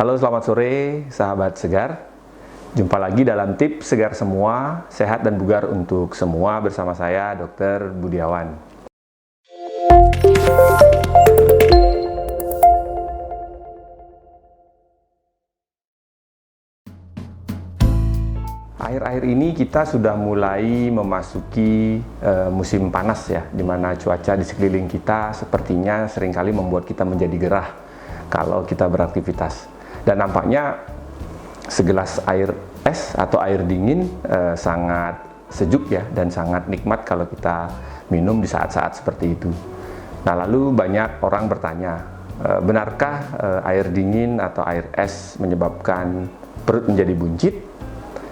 Halo, selamat sore sahabat segar. Jumpa lagi dalam tips segar semua, sehat dan bugar untuk semua bersama saya Dr. Budiawan. Akhir-akhir ini kita sudah mulai memasuki musim panas ya, di mana cuaca di sekeliling kita sepertinya seringkali membuat kita menjadi gerah kalau kita beraktivitas. Dan nampaknya segelas air es atau air dingin sangat sejuk ya, dan sangat nikmat kalau kita minum di saat-saat seperti itu. Nah, lalu banyak orang bertanya, benarkah air dingin atau air es menyebabkan perut menjadi buncit?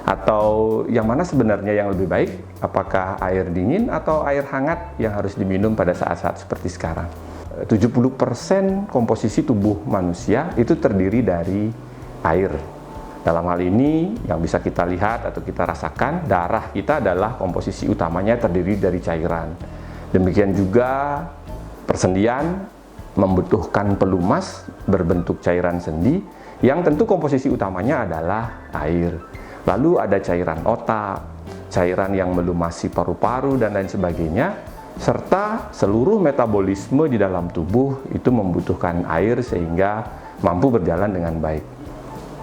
Atau yang mana sebenarnya yang lebih baik? Apakah air dingin atau air hangat yang harus diminum pada saat-saat seperti sekarang? 70% komposisi tubuh manusia itu terdiri dari air. Dalam hal ini yang bisa kita lihat atau kita rasakan, darah kita adalah komposisi utamanya terdiri dari cairan. Demikian juga persendian membutuhkan pelumas berbentuk cairan sendi yang tentu komposisi utamanya adalah air. Lalu ada cairan otak, cairan yang melumasi paru-paru dan lain sebagainya, serta seluruh metabolisme di dalam tubuh itu membutuhkan air sehingga mampu berjalan dengan baik.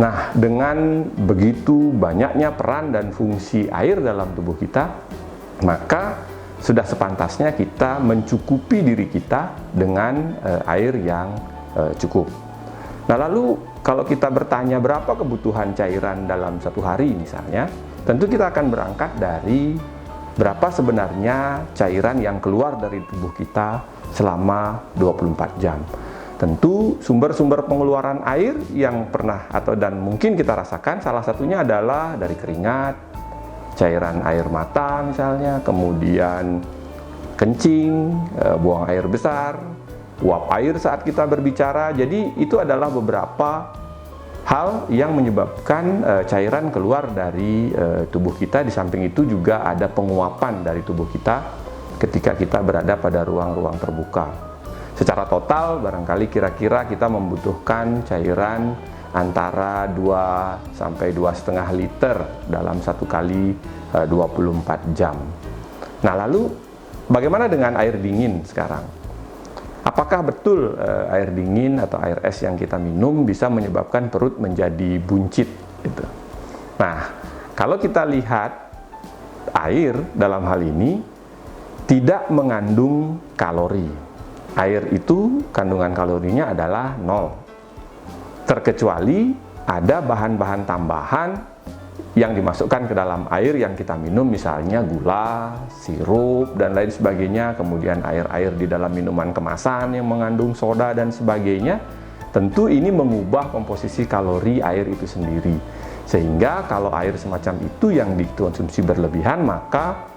Nah, dengan begitu banyaknya peran dan fungsi air dalam tubuh kita, maka sudah sepantasnya kita mencukupi diri kita dengan air yang cukup. Nah, lalu kalau kita bertanya berapa kebutuhan cairan dalam satu hari misalnya, tentu kita akan berangkat dari berapa sebenarnya cairan yang keluar dari tubuh kita selama 24 jam. Tentu sumber-sumber pengeluaran air yang pernah dan mungkin kita rasakan salah satunya adalah dari keringat, cairan air mata misalnya, kemudian kencing, buang air besar, uap air saat kita berbicara. Jadi itu adalah beberapa hal yang menyebabkan cairan keluar dari tubuh kita. Di samping itu juga ada penguapan dari tubuh kita ketika kita berada pada ruang-ruang terbuka. Secara total barangkali kira-kira kita membutuhkan cairan antara 2 sampai 2,5 liter dalam satu kali 24 jam. Nah, lalu bagaimana dengan air dingin sekarang? Apakah betul air dingin atau air es yang kita minum bisa menyebabkan perut menjadi buncit? Gitu. Nah, kalau kita lihat air dalam hal ini tidak mengandung kalori. Air itu kandungan kalorinya adalah 0. Terkecuali ada bahan-bahan tambahan yang dimasukkan ke dalam air yang kita minum, misalnya gula, sirup, dan lain sebagainya, kemudian air-air di dalam minuman kemasan yang mengandung soda dan sebagainya. Tentu ini mengubah komposisi kalori air itu sendiri, sehingga kalau air semacam itu yang dikonsumsi berlebihan, maka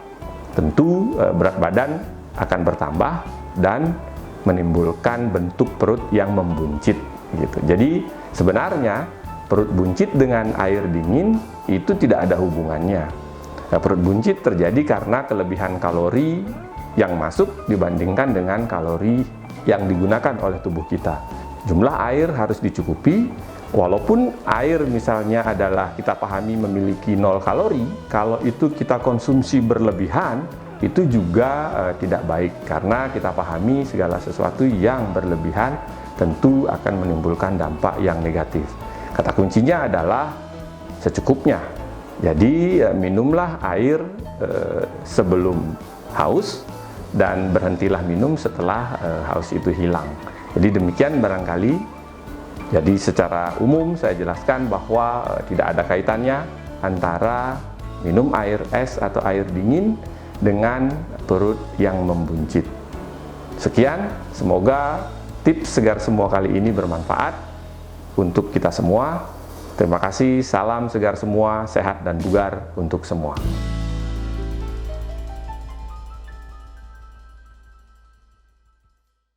tentu berat badan akan bertambah dan menimbulkan bentuk perut yang membuncit gitu. Jadi sebenarnya perut buncit dengan air dingin itu tidak ada hubungannya. Nah, perut buncit terjadi karena kelebihan kalori yang masuk dibandingkan dengan kalori yang digunakan oleh tubuh kita. Jumlah air harus dicukupi, walaupun air misalnya adalah kita pahami memiliki 0 kalori, kalau itu kita konsumsi berlebihan, itu juga tidak baik, karena kita pahami segala sesuatu yang berlebihan tentu akan menimbulkan dampak yang negatif. Kata kuncinya adalah secukupnya. Jadi minumlah air sebelum haus dan berhentilah minum setelah haus itu hilang. Jadi demikian barangkali. Jadi secara umum saya jelaskan bahwa tidak ada kaitannya antara minum air es atau air dingin dengan perut yang membuncit. Sekian, semoga tips segar semua kali ini bermanfaat untuk kita semua. Terima kasih, salam segar semua, sehat dan bugar untuk semua.